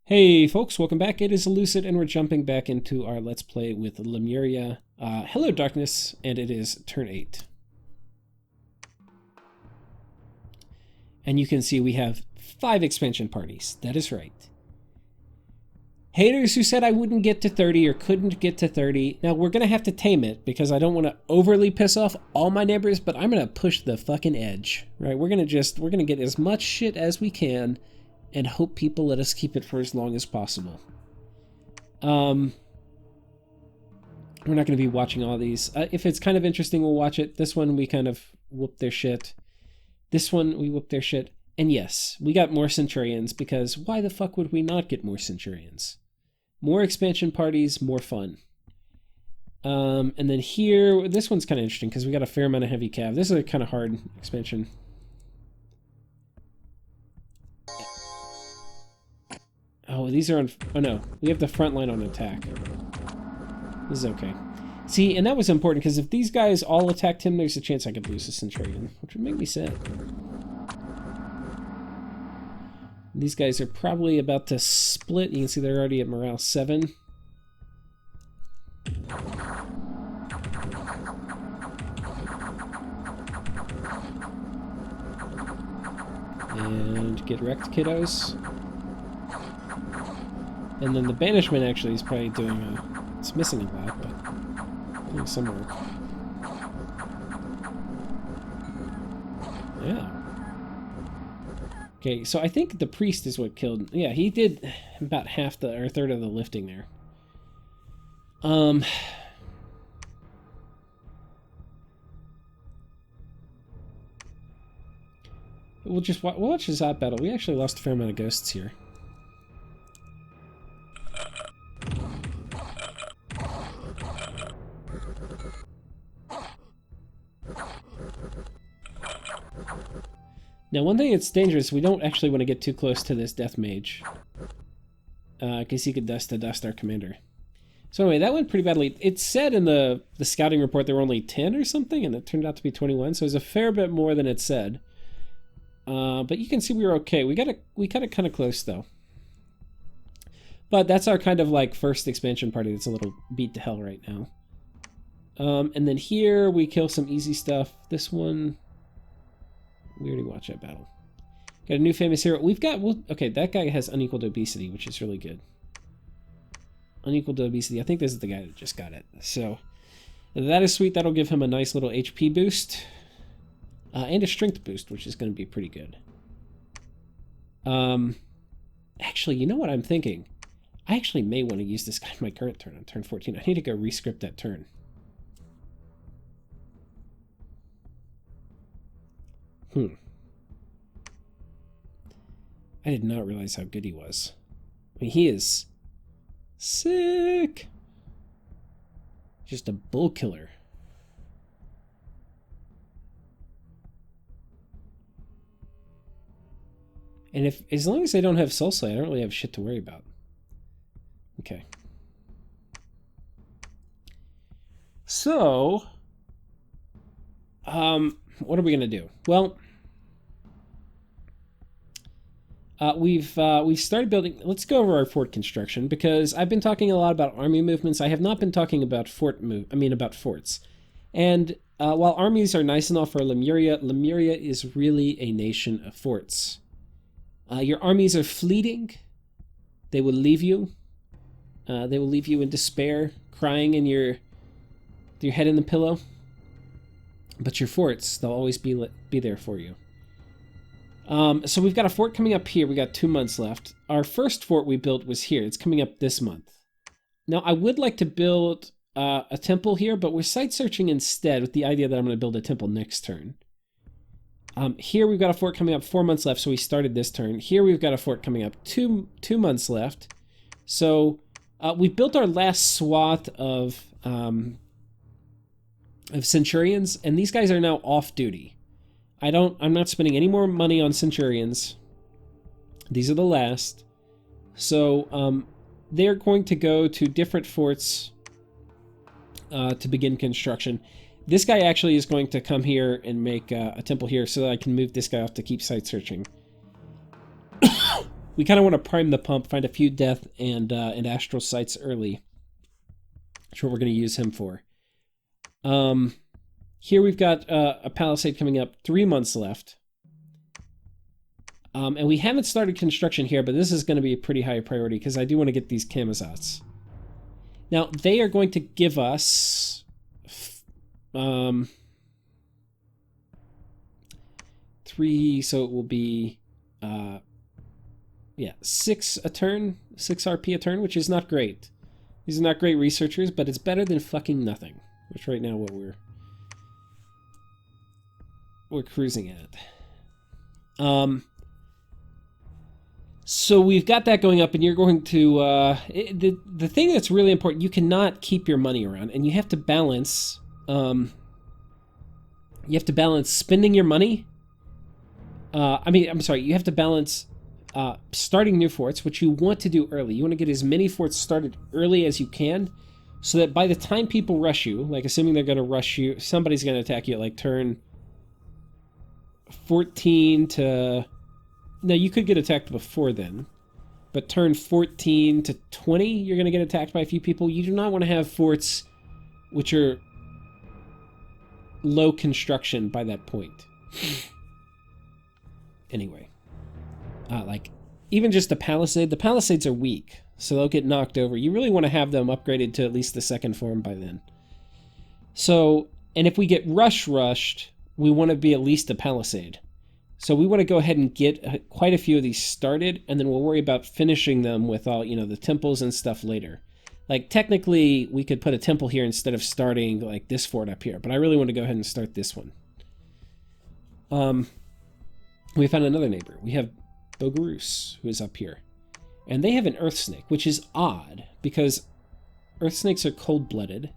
Hey folks, welcome back. It is Lucid, and we're jumping back into our Let's Play with Lemuria. Hello Darkness, and it is turn 8. And you can see we have 5 expansion parties. That is right. Haters who said I wouldn't get to 30 or couldn't get to 30. Now we're going to have to tame it because I don't want to overly piss off all my neighbors, but I'm going to push the fucking edge, right? We're going to get as much shit as we can and hope people let us keep it for as long as possible. We're not going to be watching all these. If it's kind of interesting, we'll watch it. This one, we kind of whoop their shit. This one, we whoop their shit. And yes, we got more Centurions, because why the fuck would we not get more Centurions? More expansion parties, more fun. And then here, this one's kind of interesting, because we got a fair amount of heavy cav. This is a kind of hard expansion. Oh, these are on... Oh, no. We have the front line on attack. This is okay. See, and that was important, because if these guys all attacked him, there's a chance I could lose a Centurion, which would make me sad. These guys are probably about to split. You can see they're already at morale 7. And get wrecked, kiddos. And then the banishment actually is probably doing it's missing a lot, but doing some work. Yeah. Okay, so I think the priest is what killed... Yeah, he did about half the... or a third of the lifting there. We'll watch this hot battle. We actually lost a fair amount of ghosts here. Now, one thing that's dangerous, we don't actually want to get too close to this Death Mage. Because he could dust to dust our commander. So anyway, that went pretty badly. It said in the scouting report there were only 10 or something, and it turned out to be 21, so it was a fair bit more than it said. But you can see we were okay. We got it kind of close, though. But that's our kind of, like, first expansion party that's a little beat to hell right now. And then here, we kill some easy stuff. This one... We already watched that battle. Got a new famous hero. We've got... okay, that guy has unequaled obesity, which is really good. Unequaled obesity. I think this is the guy that just got it. So, that is sweet. That'll give him a nice little HP boost. And a strength boost, which is going to be pretty good. Actually, you know what I'm thinking? I actually may want to use this guy in my current turn, on turn 14. I need to go rescript that turn. I did not realize how good he was. I mean, he is sick. Just a bull killer. And as long as they don't have Soul Slay, I don't really have shit to worry about. Okay. So, what are we gonna do? Well, we've started building. Let's go over our fort construction, because I've been talking a lot about army movements. I have not been talking about about forts. And while armies are nice and all for Lemuria, Lemuria is really a nation of forts. Your armies are fleeting. They will leave you. They will leave you in despair, crying in your head in the pillow. But your forts, they'll always be there for you. So we've got a fort coming up here. We got 2 months left. Our first fort we built was here. It's coming up this month. Now, I would like to build a temple here, but we're site searching instead with the idea that I'm going to build a temple next turn. Here we've got a fort coming up 4 months left, so we started this turn. Here we've got a fort coming up two months left. So we built our last swath of Centurions, and these guys are now off duty. I'm not spending any more money on Centurions. These are the last. So they're going to go to different forts to begin construction. This guy actually is going to come here and make a temple here so that I can move this guy off to keep site searching. we kind of want to prime the pump, find a few death and astral sights early. That's what we're going to use him for. Here we've got a palisade coming up, 3 months left. And we haven't started construction here, but this is going to be a pretty high priority because I do want to get these Camazotz. Now, they are going to give us 3, so it will be 6 a turn, 6 RP a turn, which is not great. These are not great researchers, but it's better than fucking nothing, which right now what we're cruising at. So we've got that going up, and you're going to the thing that's really important. You cannot keep your money around, and you have to balance. You have to balance spending your money. You have to balance starting new forts, which you want to do early. You want to get as many forts started early as you can, so that by the time people rush you, like assuming they're going to rush you, somebody's going to attack you at like turn 14 to... Now, you could get attacked before then, but turn 14 to 20, you're going to get attacked by a few people. You do not want to have forts which are low construction by that point. Anyway, like, even just the palisades are weak, so they'll get knocked over. You really want to have them upgraded to at least the second form by then. So, and if we get rushed, we want to be at least a palisade. So we want to go ahead and get quite a few of these started, and then we'll worry about finishing them with all, the temples and stuff later. Like, technically, we could put a temple here instead of starting, like, this fort up here, but I really want to go ahead and start this one. We found another neighbor. We have Bogarus, who is up here. And they have an earth snake, which is odd, because earth snakes are cold-blooded,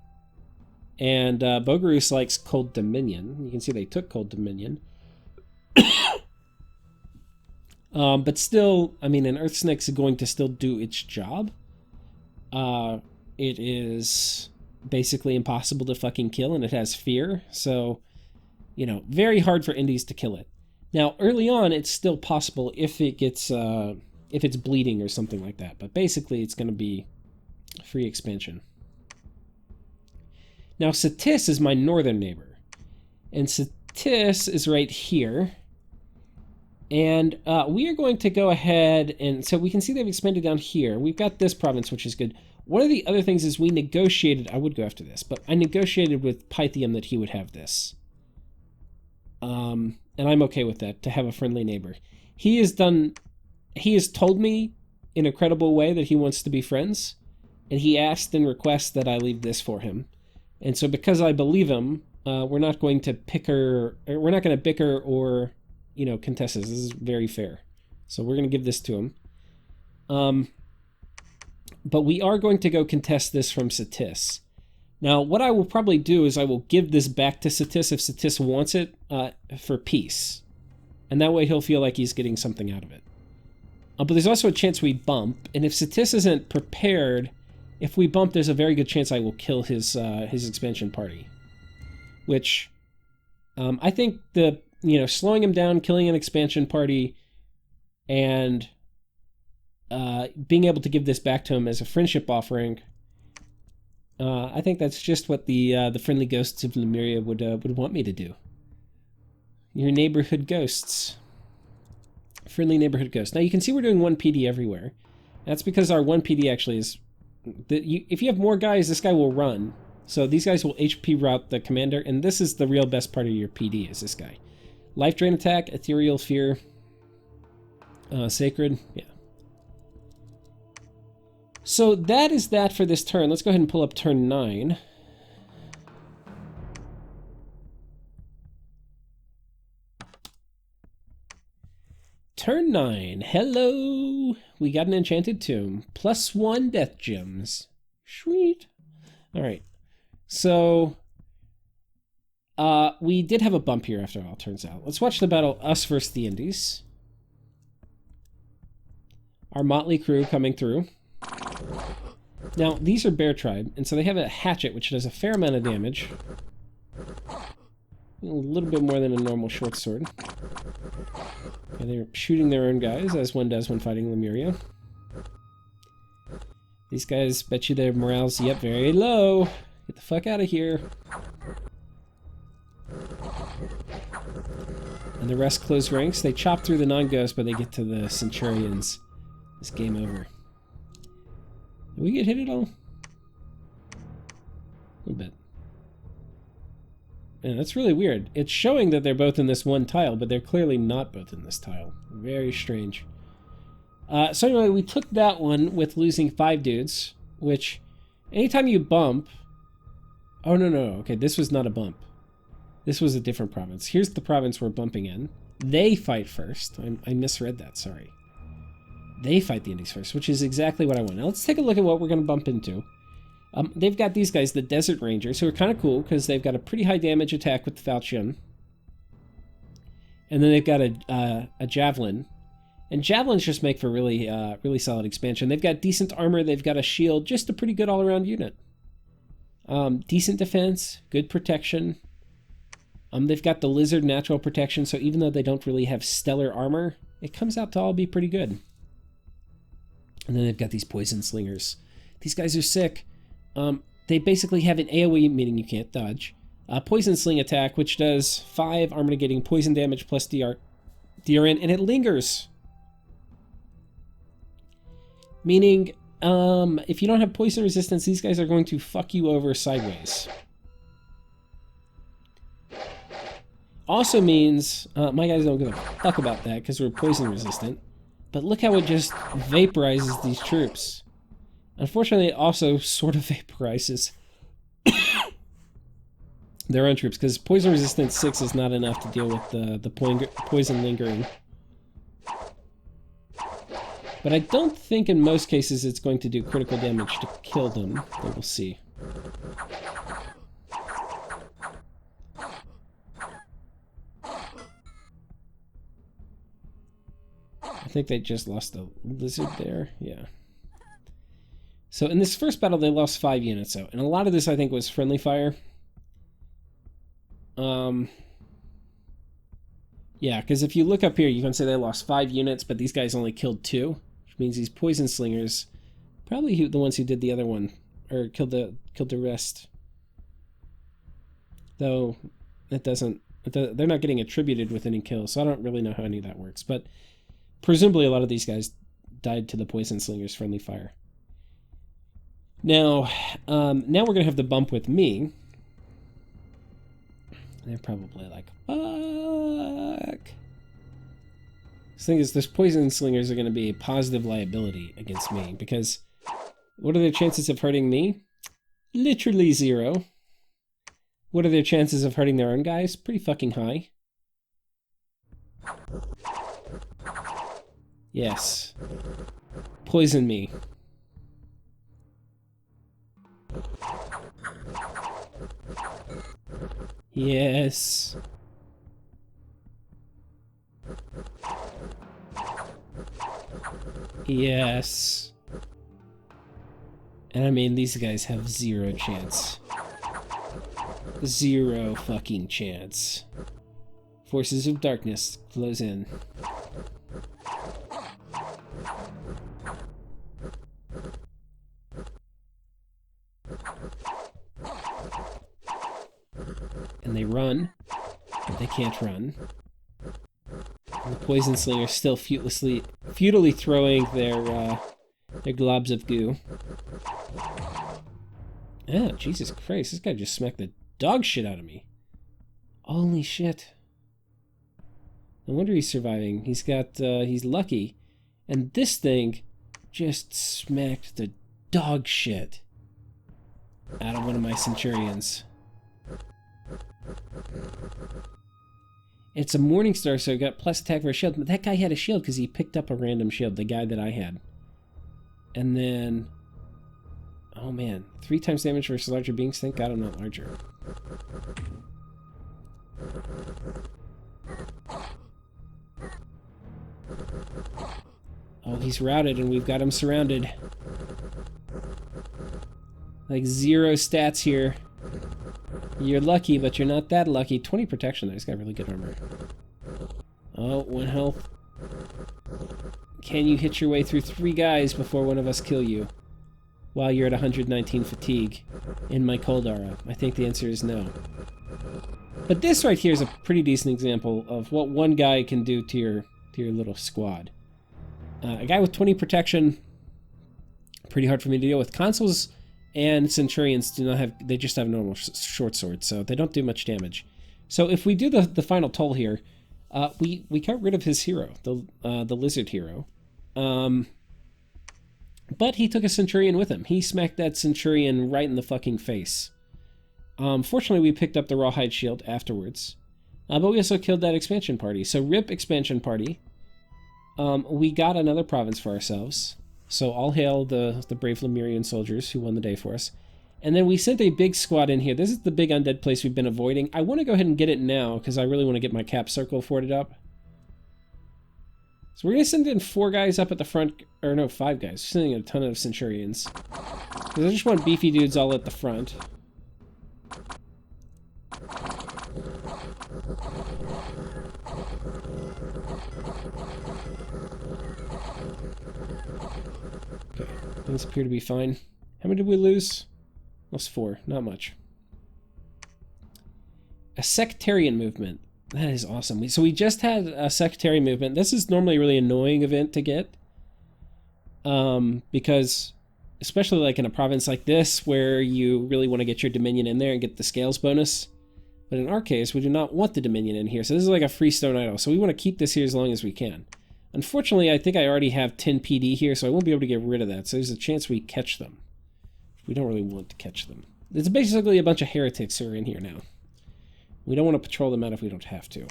and Bogarus likes cold dominion. You can see they took cold dominion. But still, an earth snake's going to still do its job. It is basically impossible to fucking kill, and it has fear, so, very hard for indies to kill it. Now, early on, it's still possible if it gets, if it's bleeding or something like that, but basically it's going to be free expansion. Now, Satis is my northern neighbor, and Satis is right here. And we are going to go ahead, and so we can see they've expanded down here. We've got this province, which is good. One of the other things is we negotiated, I would go after this, but I negotiated with Pythium that he would have this. And I'm okay with that, to have a friendly neighbor. He has told me in a credible way that he wants to be friends, and he asked and requests that I leave this for him. And so because I believe him, we're not going to bicker or... contest this. This is very fair. So we're going to give this to him. But we are going to go contest this from Satis. Now, what I will probably do is I will give this back to Satis if Satis wants it for peace. And that way he'll feel like he's getting something out of it. But there's also a chance we bump. And if Satis isn't prepared, if we bump, there's a very good chance I will kill his expansion party. Which, I think slowing him down, killing an expansion party, and being able to give this back to him as a friendship offering, I think that's just what the friendly ghosts of Lemuria would want me to do. Your neighborhood ghosts. Friendly neighborhood ghosts. Now you can see we're doing 1 PD everywhere. That's because our 1 PD actually is... if you have more guys, this guy will run. So these guys will HP route the commander, and this is the real best part of your PD, is this guy. Life Drain Attack, Ethereal Fear, Sacred, yeah. So that is that for this turn. Let's go ahead and pull up turn 9. Turn 9, hello! We got an Enchanted Tomb, +1 Death Gems. Sweet. Alright, so... we did have a bump here after all, turns out. Let's watch the battle, us versus the Indies. Our motley crew coming through. Now, these are Bear Tribe, and so they have a hatchet, which does a fair amount of damage. A little bit more than a normal short sword. And they're shooting their own guys, as one does when fighting Lemuria. These guys, bet you their morale's yet very low. Get the fuck out of here. And the rest close ranks. They chop through the non-ghosts, but they get to the Centurions. It's game over. Did we get hit at all? A little bit. And that's really weird. It's showing that they're both in this one tile, but they're clearly not both in this tile. Very strange. So anyway, we took that one with losing 5 dudes, which anytime you bump... Oh, no. Okay, this was not a bump. This was a different province. Here's the province we're bumping in. They fight first. I misread that, sorry. They fight the Indies first, which is exactly what I want. Now let's take a look at what we're going to bump into. They've got these guys, the Desert Rangers, who are kind of cool because they've got a pretty high damage attack with the falchion. And then they've got a Javelin. And Javelins just make for really solid expansion. They've got decent armor, they've got a shield, just a pretty good all-around unit. Decent defense, good protection. They've got the Lizard natural protection, so even though they don't really have stellar armor, it comes out to all be pretty good. And then they've got these Poison Slingers. These guys are sick. They basically have an AoE, meaning you can't dodge. Poison Sling attack, which does 5 armor negating poison damage plus DRN, and it lingers. Meaning, if you don't have poison resistance, these guys are going to fuck you over sideways. Also means, my guys don't give a fuck about that because we're poison resistant. But look how it just vaporizes these troops. Unfortunately, it also sort of vaporizes their own troops, because poison resistance 6 is not enough to deal with the poison lingering. But I don't think in most cases it's going to do critical damage to kill them, but we'll see. I think they just lost the Lizard there, yeah. So in this first battle, they lost 5 units out, and a lot of this I think was friendly fire. Yeah, because if you look up here, you can say they lost 5 units, but these guys only killed 2, which means these Poison Slingers, probably the ones who did the other one, or killed the rest. Though it doesn't, they're not getting attributed with any kills, so I don't really know how any of that works. But presumably a lot of these guys died to the Poison Slingers' friendly fire. Now we're gonna have the bump with me. They're probably like, fuck. The thing is, this Poison Slingers are going to be a positive liability against me, because what are their chances of hurting me? Literally 0. What are their chances of hurting their own guys? Pretty fucking high. Yes. Poison me. Yes. Yes. And I mean, these guys have 0 chance. 0 fucking chance. Forces of Darkness close in. And they run, but they can't run. And the Poison Slingers still futilely throwing their globs of goo. Ah, Jesus Christ, this guy just smacked the dog shit out of me. Holy shit. No wonder he's surviving. He's lucky. And this thing just smacked the dog shit out of one of my Centurions. It's a Morningstar, so I got plus attack for a shield. But that guy had a shield because he picked up a random shield, the guy that I had. And then... oh man, 3 times damage versus larger beings. Thank God I'm not larger. Oh, he's routed and we've got him surrounded. Like 0 stats here. You're lucky, but you're not that lucky. 20 protection, though. He's got really good armor. Oh, 1 health. Can you hit your way through 3 guys before one of us kill you? While you're at 119 fatigue in my cold aura? I think the answer is no. But this right here is a pretty decent example of what one guy can do to your little squad. A guy with 20 protection, pretty hard for me to deal with. Consuls and Centurions do not have, they just have normal short swords, so they don't do much damage. So if we do the final toll here, we got rid of his hero, the lizard hero. But he took a Centurion with him. He smacked that Centurion right in the fucking face. Fortunately, we picked up the Rawhide Shield afterwards. But we also killed that expansion party. So RIP expansion party. We got another province for ourselves. So all hail the brave Lemurian soldiers who won the day for us. And then we sent a big squad in here. This is the big undead place we've been avoiding. I want to go ahead and get it now, because I really want to get my cap circle forted up. So we're going to send in 4 guys up at the front, or no, 5 guys. We're sending in a ton of Centurions. Because I just want beefy dudes all at the front. Okay, things appear to be fine. How many did we lose? Lost 4, not much. A sectarian movement. That is awesome. So we just had a sectarian movement. This is normally a really annoying event to get. Because, especially like in a province like this, where you really want to get your Dominion in there and get the scales bonus. But in our case, we do not want the Dominion in here. So this is like a free stone idol. So we want to keep this here as long as we can. Unfortunately, I think I already have 10 PD here, so I won't be able to get rid of that. So there's a chance we catch them. We don't really want to catch them. There's basically a bunch of heretics who are in here now. We don't want to patrol them out if we don't have to.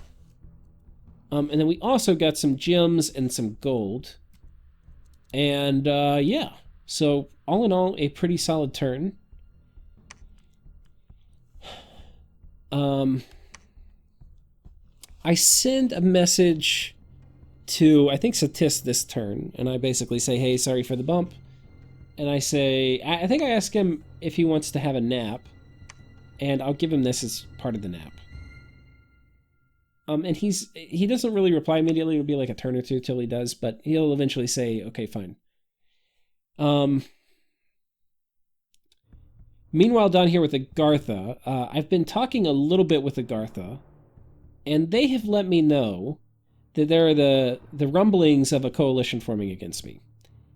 And then we also got some gems and some gold. And, yeah. So, all in all, a pretty solid turn. I send a message to, I think, Satis this turn. And I basically say, hey, sorry for the bump. And I say, I think I ask him if he wants to have a nap. And I'll give him this as part of the nap. And he doesn't really reply immediately. It'll be like a turn or two till he does, but he'll eventually say, okay, fine. Meanwhile, down here with the Gartha, I've been talking a little bit with the Gartha, and they have let me know that there are the rumblings of a coalition forming against me.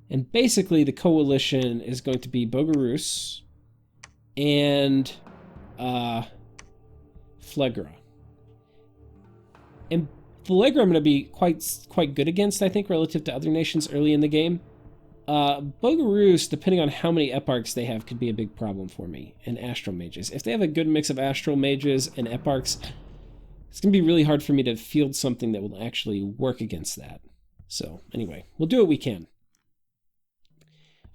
And basically, the coalition is going to be Bogarus and Phlegra. And Phlegra I'm going to be quite good against, I think, relative to other nations early in the game. Bogarus, depending on how many eparchs they have, could be a big problem for me, and Astral Mages. If they have a good mix of Astral Mages and eparchs, it's going to be really hard for me to field something that will actually work against that. So, anyway, we'll do what we can.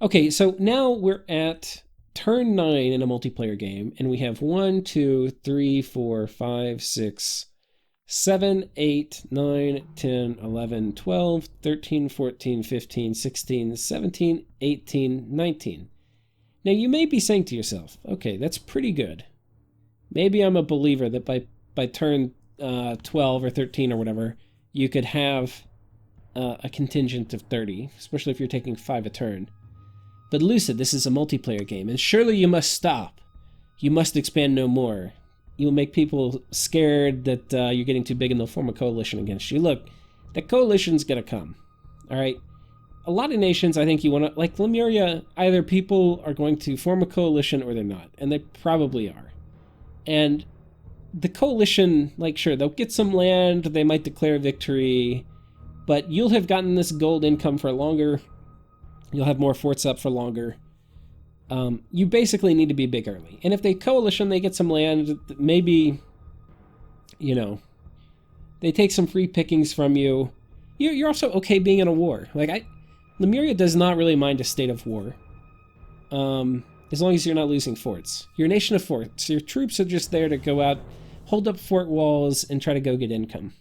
Okay, so now we're at turn 9 in a multiplayer game, and we have 1, 2, 3, 4, 5, 6... 7, 8, 9, 10, 11, 12, 13, 14, 15, 16, 17, 18, 19. Now you may be saying to yourself, okay, that's pretty good. Maybe I'm a believer that by turn 12 or 13 or whatever, you could have a contingent of 30, especially if you're taking 5 a turn. But Lucid, this is a multiplayer game, and surely you must stop. You must expand no more. You'll make people scared that you're getting too big and they'll form a coalition against you. Look, that coalition's gonna come, all right? A lot of nations, I think you want to, like Lemuria, either people are going to form a coalition or they're not, and they probably are. And the coalition, like, sure, they'll get some land, they might declare victory, but you'll have gotten this gold income for longer, you'll have more forts up for longer. You basically need to be big early. And if they coalition, they get some land, maybe, you know, they take some free pickings from you. You're also okay being in a war. Like, Lemuria does not really mind a state of war. As long as you're not losing forts. You're a nation of forts. Your troops are just there to go out, hold up fort walls, and try to go get income.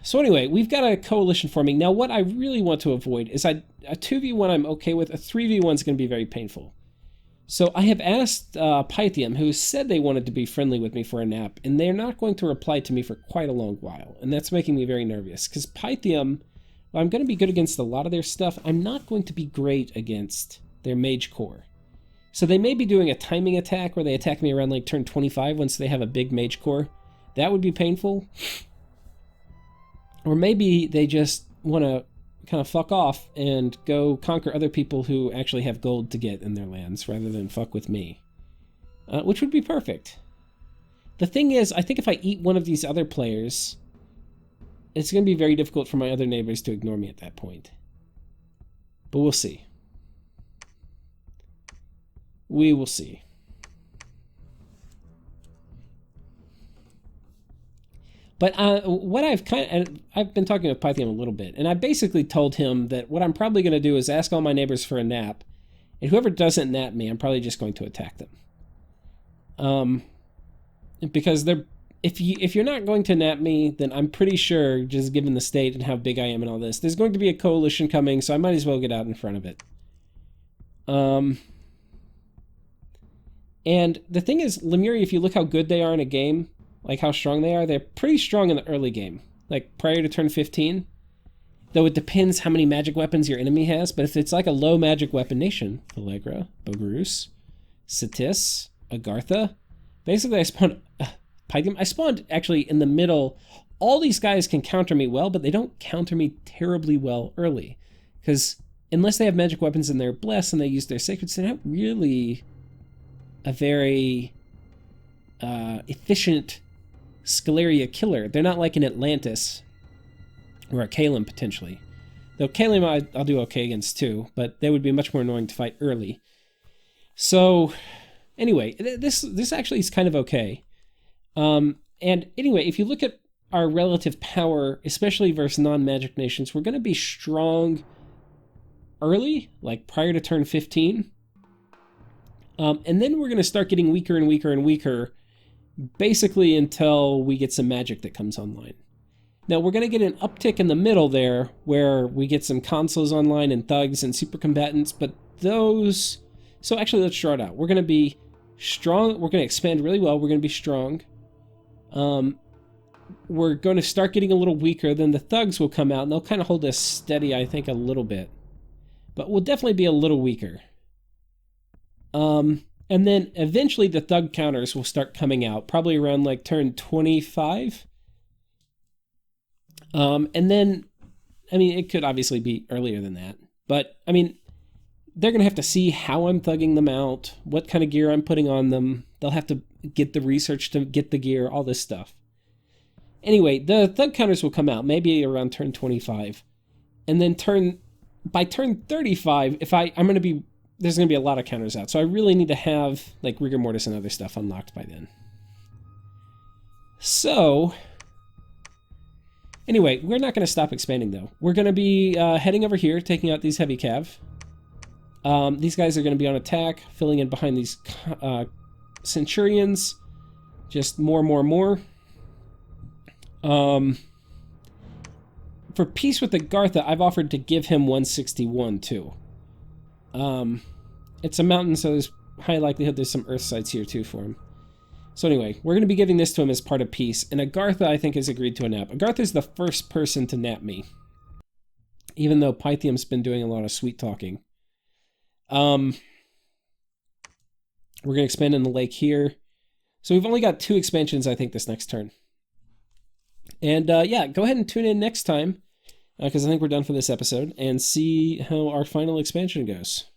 So anyway, we've got a coalition forming. Now, what I really want to avoid is a 2v1 I'm okay with. A 3v1 is going to be very painful. So I have asked Pythium, who said they wanted to be friendly with me for a nap, and they're not going to reply to me for quite a long while, and that's making me very nervous, because Pythium, while I'm going to be good against a lot of their stuff, I'm not going to be great against their Mage Core. So they may be doing a timing attack where they attack me around like turn 25 once they have a big Mage Core. That would be painful. Or maybe they just want to kind of fuck off and go conquer other people who actually have gold to get in their lands rather than fuck with me. Which would be perfect. The thing is, I think if I eat one of these other players, it's going to be very difficult for my other neighbors to ignore me at that point. But we'll see. We will see. But what I've been talking with Pythium a little bit, and I basically told him that what I'm probably going to do is ask all my neighbors for a nap, and whoever doesn't nap me, I'm probably just going to attack them. Because if you're not going to nap me, then I'm pretty sure, just given the state and how big I am and all this, there's going to be a coalition coming, so I might as well get out in front of it. And the thing is, Lemuria, if you look how good they are in a game, like how strong they are, they're pretty strong in the early game, like prior to turn 15. Though it depends how many magic weapons your enemy has, but if it's like a low magic weapon nation, Allegra, Bogarus, Satis, Agartha, basically I spawned Pythium. I spawned actually in the middle. All these guys can counter me well, but they don't counter me terribly well early. Because unless they have magic weapons and they're blessed and they use their sacreds, they're not really a very efficient Scaleria killer. They're not like an Atlantis or a Kalem potentially. Though Kalem I'll do okay against too, but they would be much more annoying to fight early. So anyway, this actually is kind of okay. And anyway, if you look at our relative power, especially versus non-magic nations, we're going to be strong early, like prior to turn 15. And then we're going to start getting weaker and weaker and weaker, basically until we get some magic that comes online. Now, we're going to get an uptick in the middle there, where we get some consuls online and thugs and super combatants, but those... So actually, let's draw it out. We're going to be strong. We're going to expand really well. We're going to be strong. We're going to start getting a little weaker. Then the thugs will come out, and they'll kind of hold us steady, I think, a little bit. But we'll definitely be a little weaker. And then eventually the thug counters will start coming out, probably around like turn 25. And then, I mean, it could obviously be earlier than that. But, I mean, they're going to have to see how I'm thugging them out, what kind of gear I'm putting on them. They'll have to get the research to get the gear, all this stuff. Anyway, the thug counters will come out, maybe around turn 25. And then by turn 35, there's going to be a lot of counters out. So I really need to have like Rigor Mortis and other stuff unlocked by then. So anyway, we're not going to stop expanding though. We're going to be heading over here, taking out these heavy cav. These guys are going to be on attack, filling in behind these centurions. Just more. For peace with Agartha, I've offered to give him 161 too. It's a mountain, so there's high likelihood there's some earth sites here too for him. So anyway, we're going to be giving this to him as part of peace, and Agartha, I think, has agreed to a nap. Agartha's the first person to nap me, even though Pythium's been doing a lot of sweet talking. We're going to expand in the lake here. So we've only got 2 expansions, I think, this next turn. And yeah, go ahead and tune in next time, because I think we're done for this episode, and see how our final expansion goes.